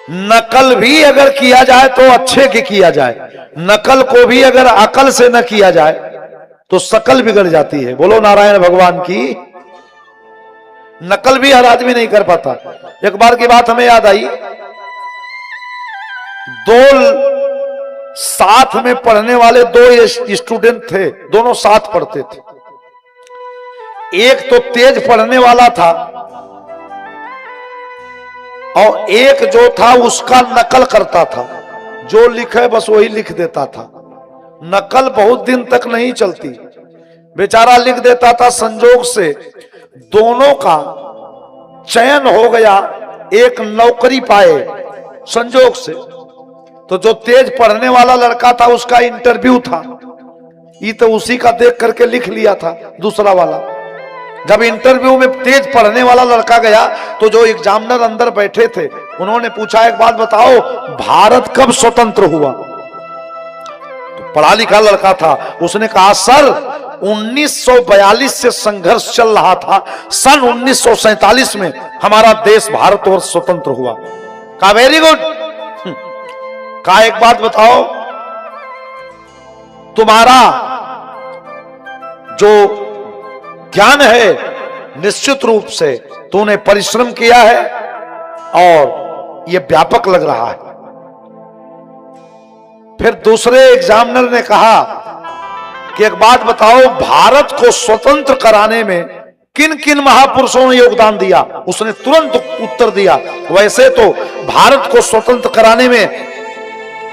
नकल भी अगर किया जाए तो अच्छे की किया जाए, नकल को भी अगर अकल से न किया जाए तो शकल बिगड़ जाती है। बोलो नारायण भगवान की। नकल भी हर आदमी नहीं कर पाता। एक बार की बात हमें याद आई, दो साथ में पढ़ने वाले दो स्टूडेंट थे, दोनों साथ पढ़ते थे। एक तो तेज पढ़ने वाला था और एक जो था उसका नकल करता था, जो लिखे बस वही लिख देता था। नकल बहुत दिन तक नहीं चलती, बेचारा लिख देता था। संजोग से दोनों का चयन हो गया, एक नौकरी पाए संजोग से। तो जो तेज पढ़ने वाला लड़का था उसका इंटरव्यू था, ये तो उसी का देख करके लिख लिया था दूसरा वाला। जब इंटरव्यू में तेज पढ़ने वाला लड़का गया तो जो एग्जामिनर अंदर बैठे थे उन्होंने पूछा, एक बात बताओ, भारत कब स्वतंत्र हुआ? तो पढ़ा लिखा लड़का था, उसने कहा सर 1942 से संघर्ष चल रहा था, सन 1947 में हमारा देश भारतवर्ष स्वतंत्र हुआ। कहा वेरी गुड। कहा एक बात बताओ, तुम्हारा जो ज्ञान है निश्चित रूप से तूने परिश्रम किया है और यह व्यापक लग रहा है। फिर दूसरे एग्जामिनर ने कहा कि एक बात बताओ, भारत को स्वतंत्र कराने में किन किन महापुरुषों ने योगदान दिया? उसने तुरंत उत्तर दिया, वैसे तो भारत को स्वतंत्र कराने में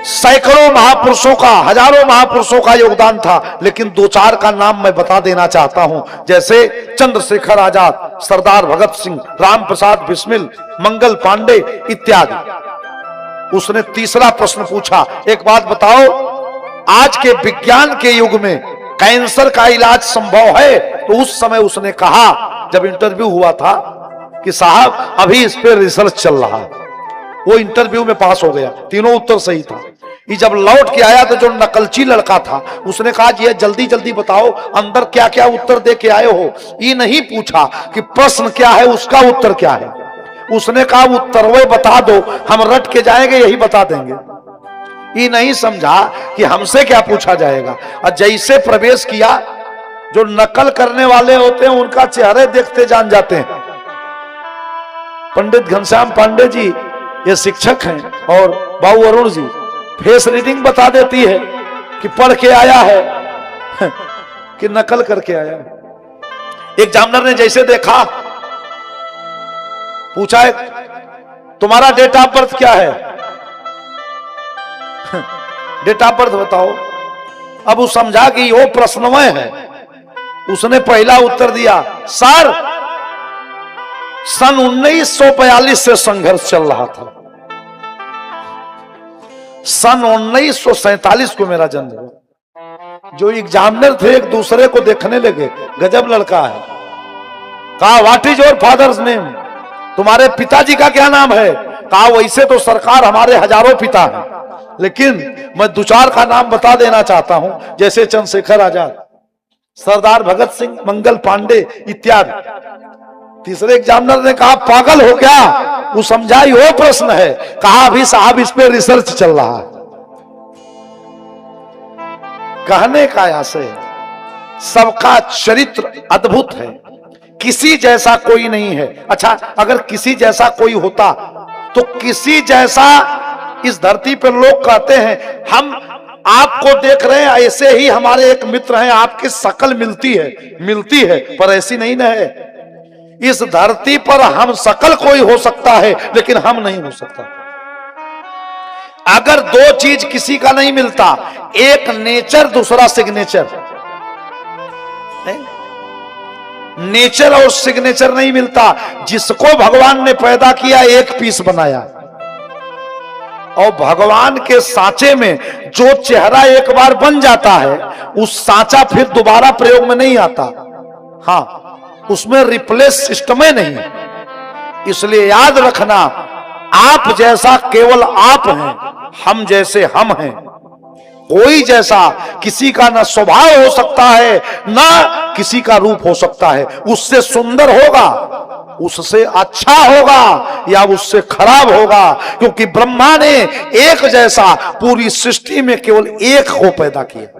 सैकड़ों महापुरुषों का, हजारों महापुरुषों का योगदान था, लेकिन दो चार का नाम मैं बता देना चाहता हूं, जैसे चंद्रशेखर आजाद, सरदार भगत सिंह, राम प्रसाद बिस्मिल, मंगल पांडे इत्यादि। उसने तीसरा प्रश्न पूछा, एक बात बताओ, आज के विज्ञान के युग में कैंसर का इलाज संभव है? तो उस समय उसने कहा, जब इंटरव्यू हुआ था, कि साहब अभी इस पे रिसर्च चल रहा है। वो इंटरव्यू में पास हो गया, तीनों उत्तर सही था। ये जब लौट के आया तो जो नकलची लड़का था उसने कहा, ये जल्दी जल्दी बताओ अंदर क्या क्या उत्तर दे के आए हो। ये नहीं पूछा कि प्रश्न क्या है, उसका उत्तर क्या है। उसने कहा उत्तर वो बता दो, हम रट के जाएंगे, यही बता देंगे। ये नहीं समझा कि हमसे क्या पूछा जाएगा। और जैसे प्रवेश किया, जो नकल करने वाले होते हैं उनका चेहरे देखते जान जाते हैं। पंडित घनश्याम पांडे जी ये शिक्षक हैं और बाबू अरुण जी, फेस रीडिंग बता देती है कि पढ़ के आया है कि नकल करके आया है। एग्जामिनर ने जैसे देखा, पूछा तुम्हारा डेट ऑफ बर्थ क्या है? डेट ऑफ बर्थ बताओ। अब वो समझा कि वो प्रश्नमय है। उसने पहला उत्तर दिया, सर सन 1942 से संघर्ष चल रहा था, सन 1947 को मेरा जन्म हुआ। जो एग्जामिनर थे एक दूसरे को देखने लगे, गजब लड़का है। कहा what is your father's name? तुम्हारे पिताजी का क्या नाम है? कहा वैसे तो सरकार हमारे हजारों पिता हैं, लेकिन मैं दो चार का नाम बता देना चाहता हूं, जैसे चंद्रशेखर आजाद, सरदार भगत सिंह, मंगल पांडे इत्यादि। तीसरे एग्जामिनर ने कहा पागल हो क्या? वो समझाई वो प्रश्न है। कहा अभी साहब इस पे रिसर्च चल रहा है। कहने का आशय है सबका चरित्र अद्भुत है, किसी जैसा कोई नहीं है। अच्छा, अगर किसी जैसा कोई होता तो किसी जैसा इस धरती पर लोग कहते हैं, हम आपको देख रहे हैं, ऐसे ही हमारे एक मित्र हैं, आपकी शक्ल मिलती है, पर ऐसी नहीं ना है। इस धरती पर हम शक्ल कोई हो सकता है, लेकिन हम नहीं हो सकता। अगर दो चीज किसी का नहीं मिलता, एक नेचर, दूसरा सिग्नेचर। नेचर और सिग्नेचर नहीं मिलता। जिसको भगवान ने पैदा किया एक पीस बनाया, और भगवान के सांचे में जो चेहरा एक बार बन जाता है, उस सांचा फिर दोबारा प्रयोग में नहीं आता। हाँ, उसमें रिप्लेस सिस्टम है नहीं। इसलिए याद रखना, आप जैसा केवल आप हैं, हम जैसे हम हैं। कोई जैसा किसी का ना स्वभाव हो सकता है, ना किसी का रूप हो सकता है। उससे सुंदर होगा उससे अच्छा होगा या उससे खराब होगा, क्योंकि ब्रह्मा ने एक जैसा पूरी सृष्टि में केवल एक को पैदा किया।